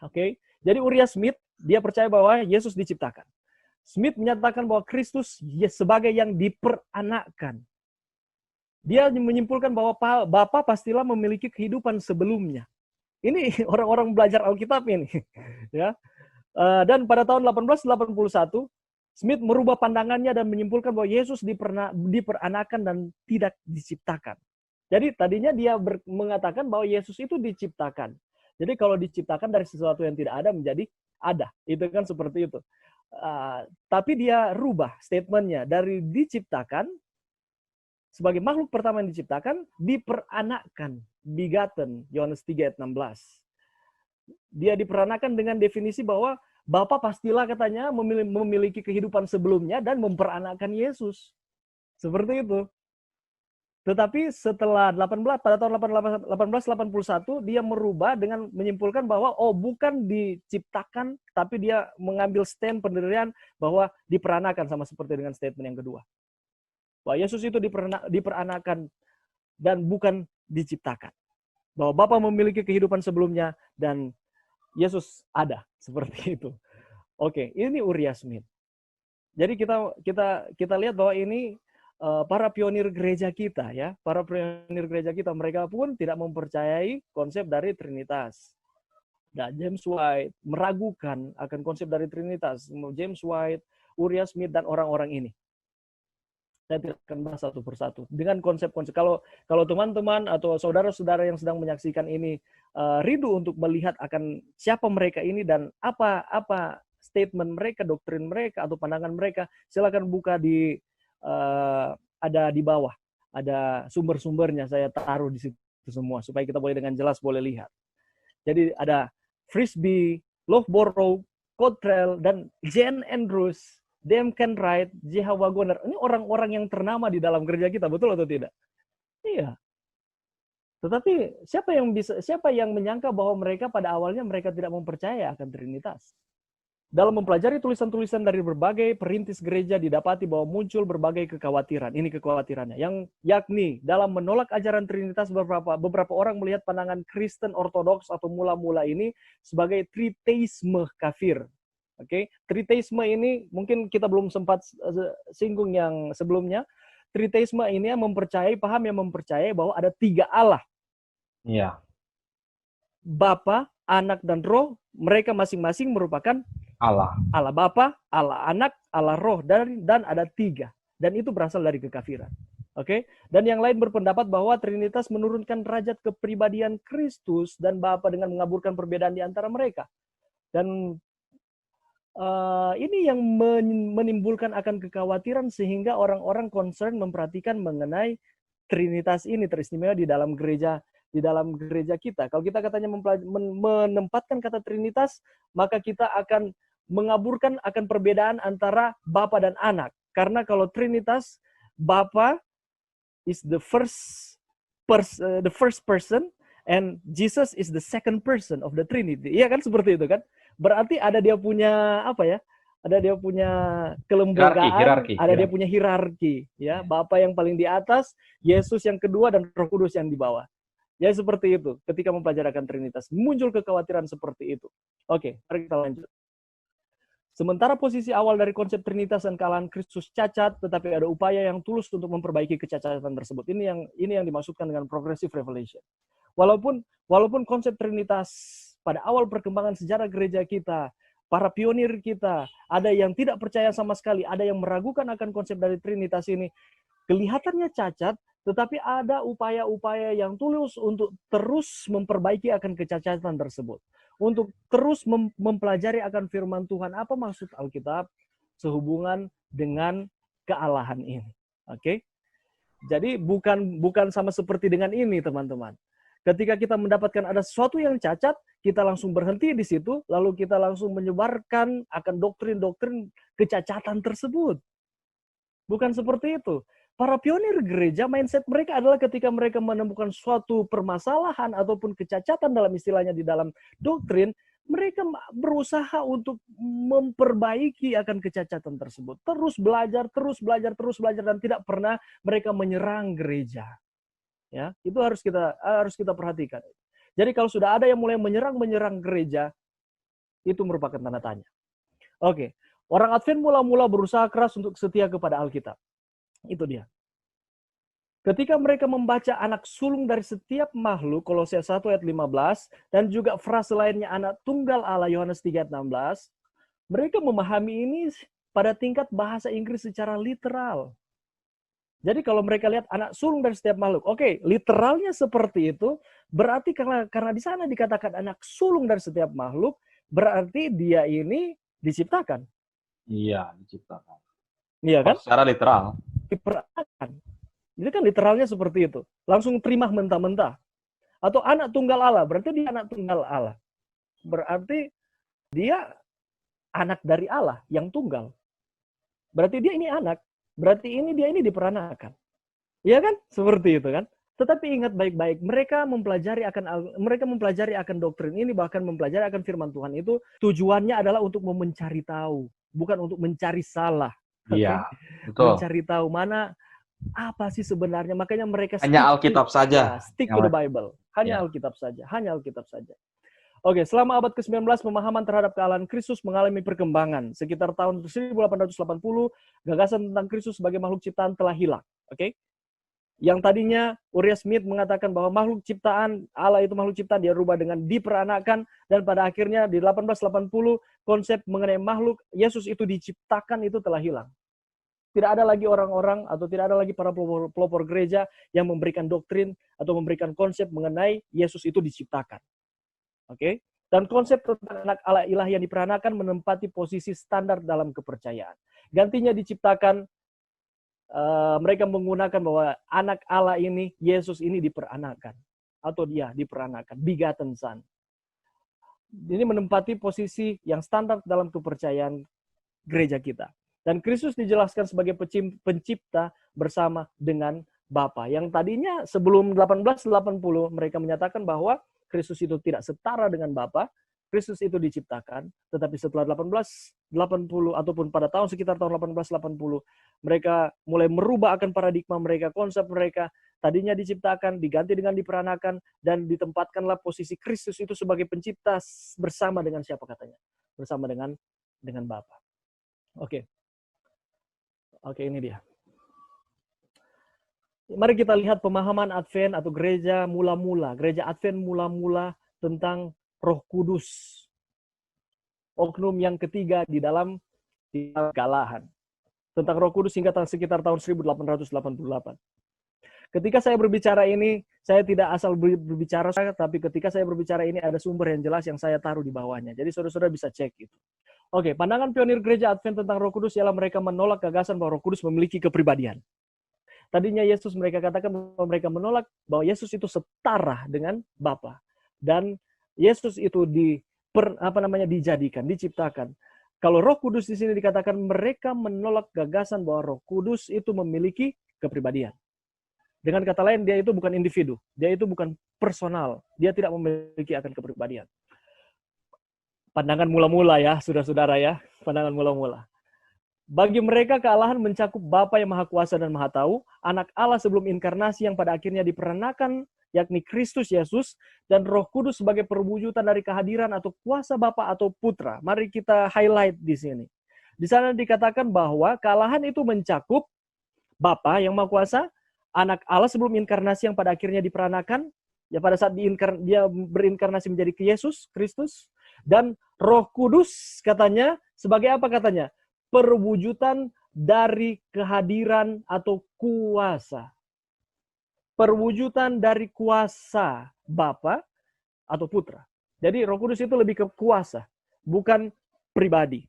Oke. Jadi Uriah Smith, dia percaya bahwa Yesus diciptakan. Smith menyatakan bahwa Kristus sebagai yang diperanakkan. Dia menyimpulkan bahwa Bapa pastilah memiliki kehidupan sebelumnya. Ini orang-orang belajar Alkitab ini. Ya. Dan pada tahun 1881, Smith merubah pandangannya dan menyimpulkan bahwa Yesus diperanakan dan tidak diciptakan. Jadi tadinya dia mengatakan bahwa Yesus itu diciptakan. Jadi kalau diciptakan dari sesuatu yang tidak ada menjadi ada. Itu kan seperti itu. Tapi dia rubah statementnya dari diciptakan sebagai makhluk pertama yang diciptakan, diperanakkan, begotten, Yohanes 3 ayat 16. Dia diperanakan dengan definisi bahwa Bapa pastilah katanya memiliki kehidupan sebelumnya dan memperanakkan Yesus. Seperti itu. Tetapi setelah pada tahun 1881 dia merubah dengan menyimpulkan bahwa bukan diciptakan, tapi dia mengambil stand pendirian bahwa diperanakan, sama seperti dengan statement yang kedua. Bahwa Yesus itu diperanakan dan bukan diciptakan. Bahwa Bapa memiliki kehidupan sebelumnya dan Yesus ada, seperti itu. Oke, ini Uriah Smith. Jadi kita lihat bahwa ini para pionir gereja kita, ya, para pionir gereja kita, mereka pun tidak mempercayai konsep dari Trinitas. Dan James White meragukan akan konsep dari Trinitas. James White, Uriah Smith, dan orang-orang ini. Saya tidak akan bahas satu persatu. Dengan konsep-konsep, kalau teman-teman atau saudara-saudara yang sedang menyaksikan ini rindu untuk melihat akan siapa mereka ini dan apa statement mereka, doktrin mereka, atau pandangan mereka, silakan buka di ada di bawah, ada sumber-sumbernya, saya taruh di situ semua supaya kita boleh dengan jelas boleh lihat. Jadi ada Frisbee, Loughborough, Cottrell, dan Jane Andrews, Dame Kenwright, J.H. Wagoner. Ini orang-orang yang ternama di dalam gereja kita, betul atau tidak? Iya. Tetapi siapa yang menyangka bahwa mereka pada awalnya mereka tidak mempercaya akan Trinitas? Dalam mempelajari tulisan-tulisan dari berbagai perintis gereja didapati bahwa muncul berbagai kekhawatiran. Ini kekhawatirannya. Yakni dalam menolak ajaran Trinitas beberapa orang melihat pandangan Kristen Ortodoks atau mula-mula ini sebagai triteisme kafir. Oke, triteisme ini mungkin kita belum sempat singgung yang sebelumnya. Triteisme ini yang mempercayai bahwa ada 3 Allah. Iya. Bapa, Anak, dan Roh, mereka masing-masing merupakan Allah. Allah Bapa, Allah Anak, Allah Roh, dan ada 3. Dan itu berasal dari kekafiran. Oke? Dan yang lain berpendapat bahwa Trinitas menurunkan derajat kepribadian Kristus dan Bapa dengan mengaburkan perbedaan di antara mereka. Dan ini yang menimbulkan akan kekhawatiran sehingga orang-orang concern memperhatikan mengenai Trinitas ini teristimewa di dalam gereja kita. Kalau kita katanya menempatkan kata Trinitas, maka kita akan mengaburkan akan perbedaan antara Bapa dan Anak. Karena kalau Trinitas, Bapa is the first person and Jesus is the second person of the Trinity. Iya kan, seperti itu kan? Berarti ada dia punya ada dia punya kelembagaan, hierarki. Dia punya hierarki, ya. Bapa yang paling di atas, Yesus yang kedua, dan Roh Kudus yang di bawah. Ya seperti itu. Ketika mempelajari Trinitas, muncul kekhawatiran seperti itu. Oke, mari kita lanjut. Sementara posisi awal dari konsep Trinitas dan kealahan Kristus cacat, tetapi ada upaya yang tulus untuk memperbaiki kecacatan tersebut. Ini yang dimaksudkan dengan progressive revelation. Walaupun konsep Trinitas pada awal perkembangan sejarah gereja kita, para pionir kita, ada yang tidak percaya sama sekali, ada yang meragukan akan konsep dari Trinitas ini, kelihatannya cacat, tetapi ada upaya-upaya yang tulus untuk terus memperbaiki akan kecacatan tersebut. Untuk terus mempelajari akan firman Tuhan, apa maksud Alkitab sehubungan dengan kealahan ini. Oke? Jadi bukan sama seperti dengan ini, teman-teman. Ketika kita mendapatkan ada sesuatu yang cacat, kita langsung berhenti di situ, lalu kita langsung menyebarkan akan doktrin-doktrin kecacatan tersebut. Bukan seperti itu. Para pionir gereja, mindset mereka adalah ketika mereka menemukan suatu permasalahan ataupun kecacatan dalam istilahnya di dalam doktrin, mereka berusaha untuk memperbaiki akan kecacatan tersebut. Terus belajar, dan tidak pernah mereka menyerang gereja. Ya, itu harus kita perhatikan. Jadi kalau sudah ada yang mulai menyerang gereja, Itu merupakan tanda tanya. Oke, orang Advent mula-mula berusaha keras untuk setia kepada Alkitab. Itu dia. Ketika mereka membaca anak sulung dari setiap makhluk, Kolose 1 ayat 15, dan juga frase lainnya anak tunggal Allah, Yohanes 3 ayat 16, mereka memahami ini pada tingkat bahasa Inggris secara literal. Jadi kalau mereka lihat anak sulung dari setiap makhluk, oke, literalnya seperti itu, berarti karena di sana dikatakan anak sulung dari setiap makhluk, berarti dia ini diciptakan. Iya, diciptakan. Iya kan? Secara literal. Diperanakan. Jadi kan literalnya seperti itu. Langsung terima mentah-mentah. Atau anak tunggal Allah, berarti dia anak tunggal Allah. Berarti dia anak dari Allah yang tunggal. Berarti dia ini anak. Berarti dia ini diperanakan. Iya kan? Seperti itu kan? Tetapi ingat baik-baik, mereka mempelajari akan doktrin ini, bahkan mempelajari akan firman Tuhan itu, tujuannya adalah untuk mencari tahu, bukan untuk mencari salah. Iya, betul. Mencari tahu mana apa sih sebenarnya, makanya mereka hanya Alkitab saja. Stick to the Bible. Hanya Alkitab saja, hanya Alkitab saja. Oke, selama abad ke-19, pemahaman terhadap kealahan Kristus mengalami perkembangan. Sekitar tahun 1880, gagasan tentang Kristus sebagai makhluk ciptaan telah hilang. Oke? Yang tadinya Uriah Smith mengatakan bahwa makhluk ciptaan, Allah itu makhluk ciptaan, dia rubah dengan diperanakan, dan pada akhirnya di 1880, konsep mengenai makhluk Yesus itu diciptakan itu telah hilang. Tidak ada lagi orang-orang atau tidak ada lagi para pelopor gereja yang memberikan doktrin atau memberikan konsep mengenai Yesus itu diciptakan. Oke? Dan konsep tentang anak Allah ilahi yang diperanakan menempati posisi standar dalam kepercayaan. Gantinya diciptakan, mereka menggunakan bahwa anak Allah ini, Yesus ini diperanakan. Atau dia diperanakan, begotten son. Ini menempati posisi yang standar dalam kepercayaan gereja kita. Dan Kristus dijelaskan sebagai pencipta bersama dengan Bapa. Yang tadinya sebelum 1880 mereka menyatakan bahwa Kristus itu tidak setara dengan Bapa. Kristus itu diciptakan, tetapi setelah 1880 ataupun pada tahun sekitar tahun 1880 mereka mulai merubah akan paradigma mereka, konsep mereka. Tadinya diciptakan, diganti dengan diperanakan, dan ditempatkanlah posisi Kristus itu sebagai pencipta bersama dengan siapa katanya? Bersama dengan Bapa. Oke. Oke, ini dia. Mari kita lihat pemahaman Advent atau gereja Advent mula-mula tentang Roh Kudus. Oknum yang ketiga di dalam kealahan. Tentang Roh Kudus hingga sekitar tahun 1888. Ketika saya berbicara ini, saya tidak asal berbicara, tapi ketika saya berbicara ini ada sumber yang jelas yang saya taruh di bawahnya. Jadi saudara-saudara bisa cek itu. Oke, pandangan pionir gereja Advent tentang Roh Kudus ialah mereka menolak gagasan bahwa Roh Kudus memiliki kepribadian. Tadinya Yesus mereka katakan bahwa mereka menolak bahwa Yesus itu setara dengan Bapa, dan Yesus itu dijadikan, diciptakan. Kalau Roh Kudus di sini dikatakan mereka menolak gagasan bahwa Roh Kudus itu memiliki kepribadian. Dengan kata lain, dia itu bukan individu, dia itu bukan personal, dia tidak memiliki akan kepribadian. Pandangan mula-mula ya, saudara-saudara ya, pandangan mula-mula. Bagi mereka kealahan mencakup Bapa yang Maha Kuasa dan Maha Tahu, Anak Allah sebelum inkarnasi yang pada akhirnya diperanakan, yakni Kristus Yesus, dan Roh Kudus sebagai perwujudan dari kehadiran atau kuasa Bapa atau Putra. Mari kita highlight di sini. Di sana dikatakan bahwa kealahan itu mencakup Bapa yang Maha Kuasa, Anak Allah sebelum inkarnasi yang pada akhirnya diperanakan, ya pada saat dia berinkarnasi menjadi Yesus Kristus, dan Roh Kudus katanya sebagai apa katanya? Perwujudan dari kehadiran atau kuasa. Perwujudan dari kuasa Bapa atau Putra. Jadi Roh Kudus itu lebih ke kuasa, bukan pribadi.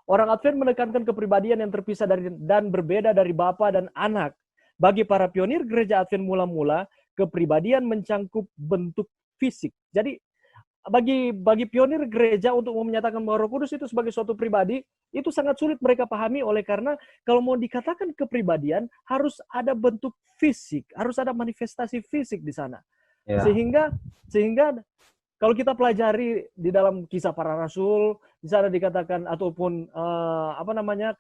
Orang Advent menekankan kepribadian yang terpisah dan berbeda dari Bapa dan Anak. Bagi para pionir gereja Advent mula-mula, kepribadian mencangkup bentuk fisik. Jadi bagi pionir gereja untuk menyatakan bahwa Roh Kudus itu sebagai suatu pribadi, itu sangat sulit mereka pahami oleh karena kalau mau dikatakan kepribadian harus ada bentuk fisik, harus ada manifestasi fisik di sana. Ya. Sehingga kalau kita pelajari di dalam Kisah Para Rasul, di sana dikatakan ataupun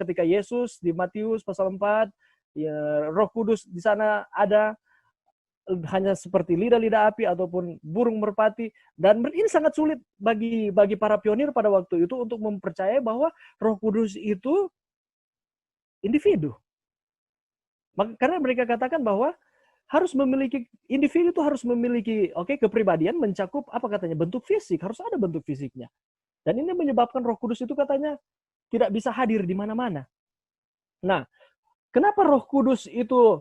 ketika Yesus di Matius pasal 4, ya, Roh Kudus di sana ada hanya seperti lidah-lidah api ataupun burung merpati. Dan ini sangat sulit bagi para pionir pada waktu itu untuk mempercayai bahwa Roh Kudus itu individu. Karena mereka katakan bahwa individu itu harus memiliki kepribadian mencakup apa katanya bentuk fisik, harus ada bentuk fisiknya. Dan ini menyebabkan Roh Kudus itu katanya tidak bisa hadir di mana-mana. Nah, kenapa Roh Kudus itu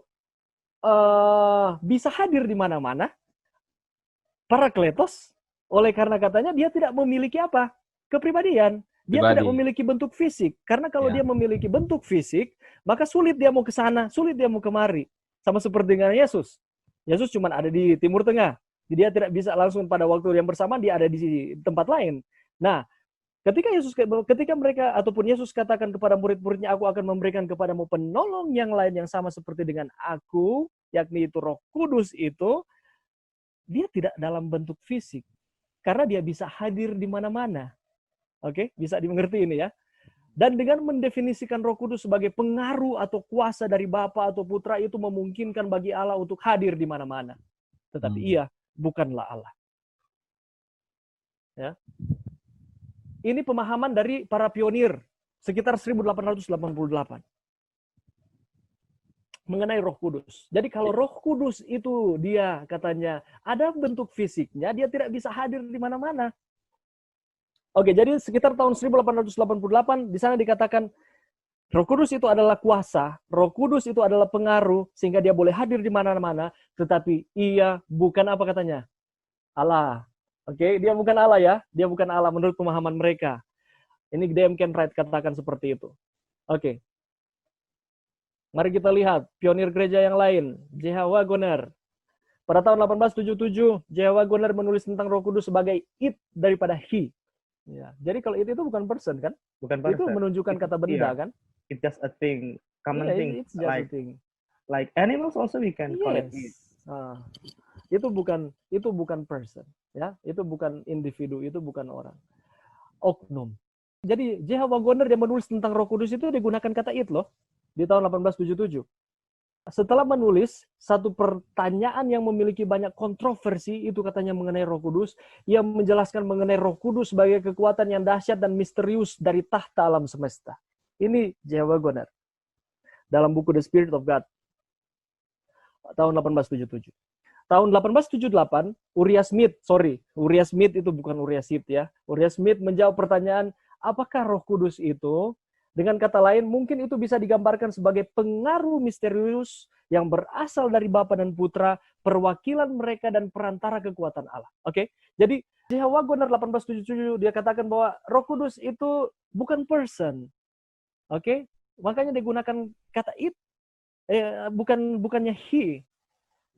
bisa hadir di mana-mana? Parakletos, oleh karena katanya dia tidak memiliki apa? Kepribadian. Dia tidak memiliki bentuk fisik. Karena kalau dia memiliki bentuk fisik, maka sulit dia mau ke sana, sulit dia mau kemari. Sama seperti dengan Yesus. Yesus cuma ada di Timur Tengah. Dia tidak bisa langsung pada waktu yang bersamaan, dia ada di tempat lain. Nah, ketika mereka ataupun Yesus katakan kepada murid-muridnya, aku akan memberikan kepadamu penolong yang lain yang sama seperti dengan aku, yakni itu Roh Kudus itu, dia tidak dalam bentuk fisik. Karena dia bisa hadir di mana-mana. Oke, bisa dimengerti ini ya. Dan dengan mendefinisikan Roh Kudus sebagai pengaruh atau kuasa dari Bapa atau Putra itu memungkinkan bagi Allah untuk hadir di mana-mana. Tetapi ia bukanlah Allah. Ya. Ini pemahaman dari para pionir sekitar 1888 mengenai Roh Kudus. Jadi kalau Roh Kudus itu dia katanya ada bentuk fisiknya, dia tidak bisa hadir di mana-mana. Oke, jadi sekitar tahun 1888 di sana dikatakan Roh Kudus itu adalah kuasa, Roh Kudus itu adalah pengaruh sehingga dia boleh hadir di mana-mana, tetapi ia bukan apa katanya? Allah. Oke, dia bukan Allah ya, dia bukan Allah menurut pemahaman mereka. Ini D.M. Kenwright katakan seperti itu. Oke. Mari kita lihat pionir gereja yang lain, J.H. Wagoner. Pada tahun 1877, J.H. Wagoner menulis tentang Roh Kudus sebagai it daripada he. Ya, jadi kalau itu bukan person kan? Bukan person. Itu menunjukkan kata benda kan? It's just a thing, common thing. It's just a thing. Like animals also we can call it it. Itu bukan person, ya. Itu bukan individu, itu bukan orang. Oknum. Jadi J.H. Wagoner yang menulis tentang Roh Kudus itu digunakan kata it loh di tahun 1877. Setelah menulis satu pertanyaan yang memiliki banyak kontroversi, itu katanya mengenai Roh Kudus, ia menjelaskan mengenai Roh Kudus sebagai kekuatan yang dahsyat dan misterius dari tahta alam semesta. Ini J.H. Wagoner dalam buku The Spirit of God tahun 1877. Tahun 1878, Uriah Smith itu bukan Uriah Smith ya. Uriah Smith menjawab pertanyaan, apakah Roh Kudus itu? Dengan kata lain, mungkin itu bisa digambarkan sebagai pengaruh misterius yang berasal dari Bapa dan Putra, perwakilan mereka dan perantara kekuatan Allah. Oke, jadi J.H. Wagoner 1877 dia katakan bahwa Roh Kudus itu bukan person. Oke, makanya digunakan kata it, bukannya he,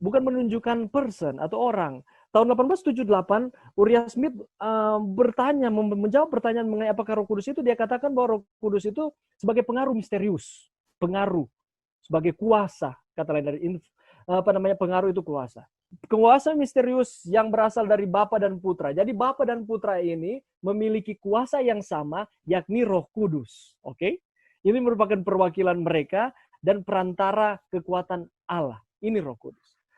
bukan menunjukkan person atau orang. Tahun 1878, Uriah Smith menjawab pertanyaan mengenai apakah Roh Kudus itu, dia katakan bahwa Roh Kudus itu sebagai pengaruh misterius, pengaruh sebagai kuasa, kata lain dari pengaruh itu kuasa. Kuasa misterius yang berasal dari Bapa dan Putra. Jadi Bapa dan Putra ini memiliki kuasa yang sama, yakni Roh Kudus. Oke? Ini merupakan perwakilan mereka dan perantara kekuatan Allah. Ini Roh Kudus.